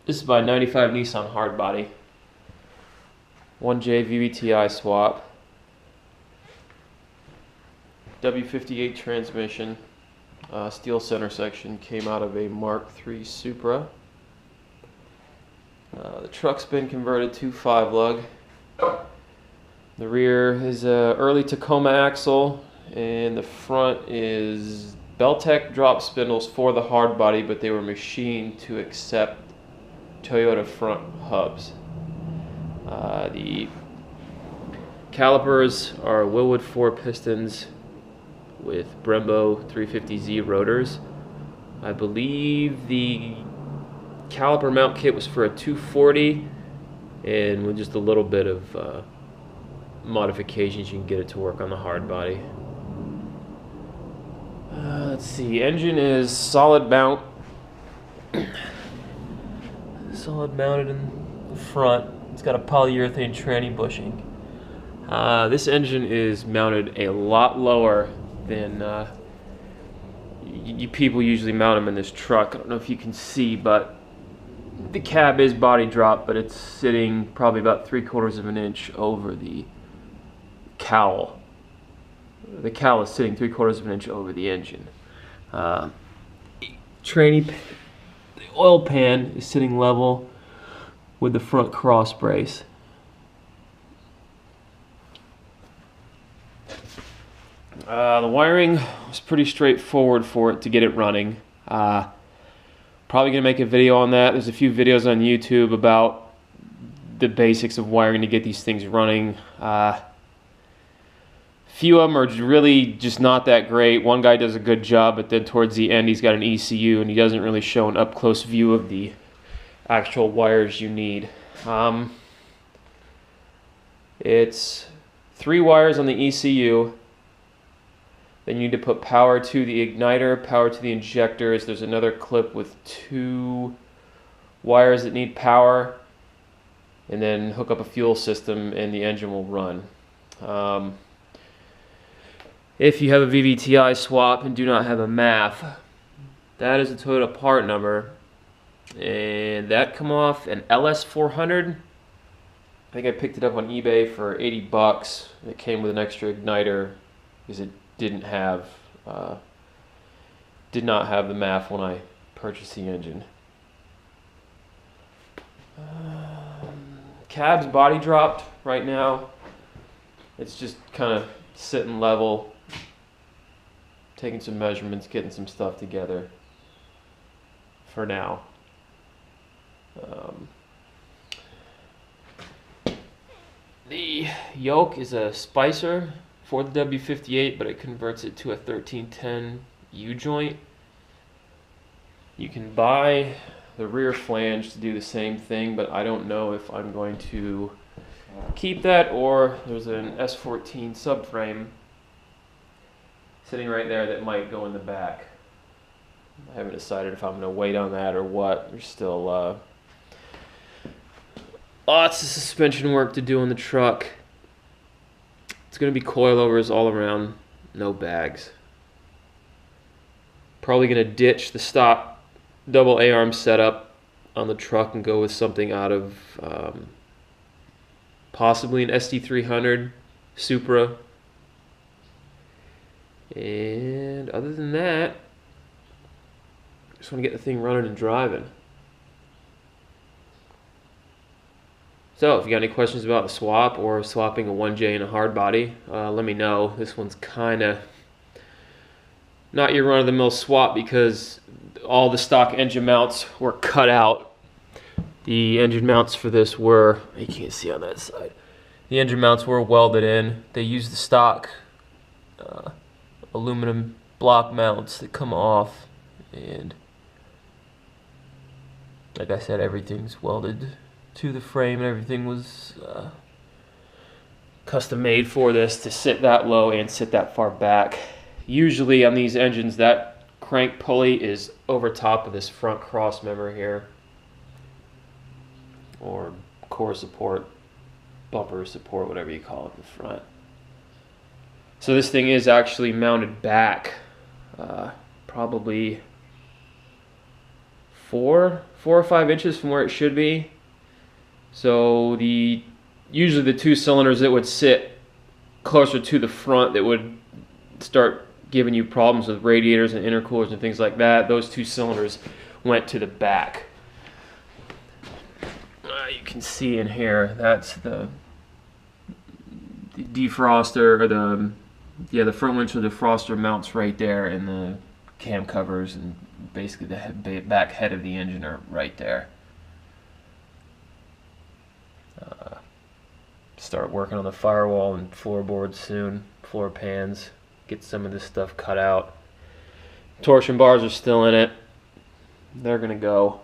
This is my 95 Nissan Hardbody. 1J VVTi swap. W58 transmission. Steel center section, came out of a Mark III Supra. The truck's been converted to 5-lug. The rear is a early Tacoma axle, and the front is Beltec drop spindles for the hardbody, but they were machined to accept Toyota front hubs. The calipers are Wilwood 4 pistons with Brembo 350Z rotors. I believe the caliper mount kit was for a 240, and with just a little bit of modifications you can get it to work on the hardbody. Let's see, engine is solid mount. Solid mounted in the front. It's got a polyurethane tranny bushing. This engine is mounted a lot lower than you people usually mount them in this truck. I don't know if you can see, but the cab is body drop, but it's sitting probably about 3/4 of an inch over the cowl. The cowl is sitting 3/4 of an inch over the engine. Tranny, the oil pan is sitting level with the front cross brace. The wiring was pretty straightforward for it to get it running. Probably gonna make a video on that. There's a few videos on YouTube about the basics of wiring to get these things running. Few of them are really just not that great. One guy does a good job, but then towards the end he's got an ECU and he doesn't really show an up-close view of the actual wires you need. It's 3 wires on the ECU. Then you need to put power to the igniter, power to the injectors. There's another clip with 2 wires that need power, and then hook up a fuel system and the engine will run. If you have a VVTi swap and do not have a MAF, that is a Toyota part number, and that come off an LS400. I think I picked it up on eBay for 80 bucks. It came with an extra igniter because it did not have the MAF when I purchased the engine. Cab's body dropped right now. It's just kind of sitting level, taking some measurements, getting some stuff together for now. The yoke is a Spicer for the W58, but it converts it to a 1310 U-joint. You can buy the rear flange to do the same thing, but I don't know if I'm going to keep that, or there's an S14 subframe sitting right there that might go in the back. I haven't decided if I'm going to wait on that or what. There's still lots of suspension work to do on the truck. It's going to be coilovers all around, no bags. Probably going to ditch the stock double A-arm setup on the truck and go with something out of possibly an SD300 Supra. And other than that, I just want to get the thing running and driving. So if you got any questions about the swap or swapping a 1J and a hardbody, let me know. This one's kind of not your run-of-the-mill swap because all the stock engine mounts were cut out. The engine mounts for this were, you can't see on that side, the engine mounts were welded in. They used the stock aluminum block mounts that come off, and like I said, everything's welded to the frame, and everything was custom made for this to sit that low and sit that far back. Usually on these engines, that crank pulley is over top of this front cross member here, or core support, bumper support, whatever you call it in the front. So this thing is actually mounted back probably 4 or 5 inches from where it should be. So usually the 2 cylinders that would sit closer to the front that would start giving you problems with radiators and intercoolers and things like that, those 2 cylinders went to the back. You can see in here, that's the defroster, or the front windshield defroster mounts right there, and the cam covers and basically the back head of the engine are right there. Start working on the firewall and floorboards soon, floor pans, get some of this stuff cut out. Torsion bars are still in it. They're gonna go.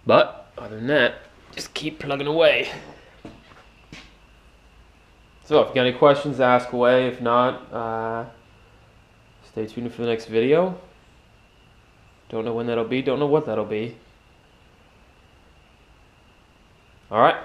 But other than that, just keep plugging away. So if you got any questions, ask away. If not, stay tuned for the next video. Don't know when that'll be, don't know what that'll be. Alright.